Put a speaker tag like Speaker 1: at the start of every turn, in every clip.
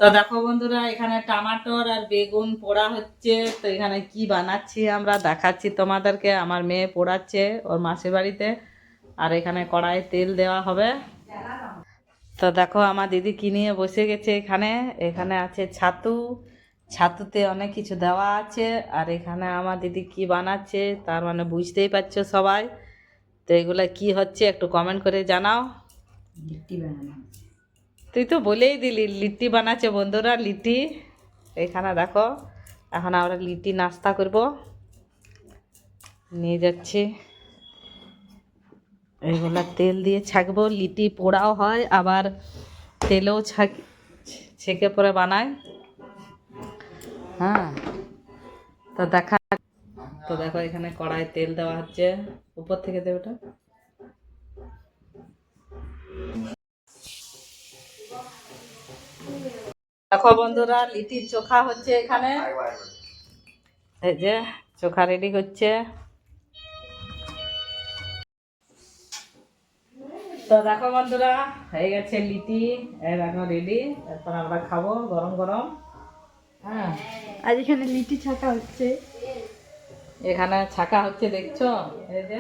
Speaker 1: তো দেখো বন্ধুরা, এখানে টমাটোর আর বেগুন পোড়া হচ্ছে। তো এখানে কি বানাচ্ছি আমরা দেখাচ্ছি তোমাদেরকে। আমার মেয়ে পোড়াচ্ছে ওর মাসির বাড়িতে, আর এখানে কড়াইয়ে তেল দেওয়া হবে। তো দেখো আমার দিদি কি নিয়ে বসে গেছে এখানে। এখানে আছে ছাতু, ছাতুতে অনেক কিছু দেওয়া আছে। আর এখানে আমার দিদি কি বানাচ্ছে তার মানে বুঝতেই পারছো সবাই। তো এগুলা কি হচ্ছে একটু কমেন্ট করে জানাও।
Speaker 2: লিট্টি বানানো।
Speaker 1: তুই তো বলেই দিলি লিট্টি বানাচ্ছে বন্ধুরা, লিট্টি। এখানে দেখো এখন আমরা লিট্টি নাস্তা করব, নিয়ে যাচ্ছি। এগুলা তেল দিয়ে ছাকবো, লিট্টি পোড়াও হয় আবার তেলেও ছেঁকে পরে বানায়। হ্যাঁ, তো দেখো এখানে কড়াই তেল দেওয়া হচ্ছে, উপর থেকে দেবে ওটা। দেখো বন্ধুরা, লিটির চোখা হচ্ছে এখানে। এই যে চোখা রেডি করছে। তো দেখো বন্ধুরা, হয়ে গেছে লিটি, এখন রেডি। এরপর আমরা খাবো গরম গরম। হ্যাঁ,
Speaker 2: আজ এখানে লিট্টি ছাকা হচ্ছে।
Speaker 1: এখানে ছাকা হচ্ছে দেখছো, এই যে।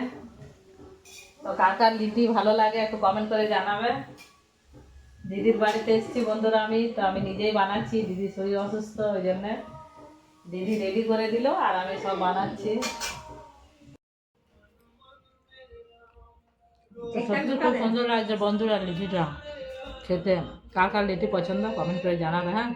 Speaker 1: তো কার কার লিটি ভালো লাগে একটু কমেন্ট করে জানাবে। দিদির বাড়িতে এসেছি বন্ধুরা আমি, তো আমি নিজেই বানাচ্ছি। দিদির শরীর অসুস্থ, ওই জন্যে দিদি রেডি করে দিল আর আমি সব বানাচ্ছি। সত্যি খুব সুন্দর লাগছে বন্ধুরা লিটিটা খেতে। কার কার লিটি পছন্দ কমেন্ট করে জানাবে। হ্যাঁ।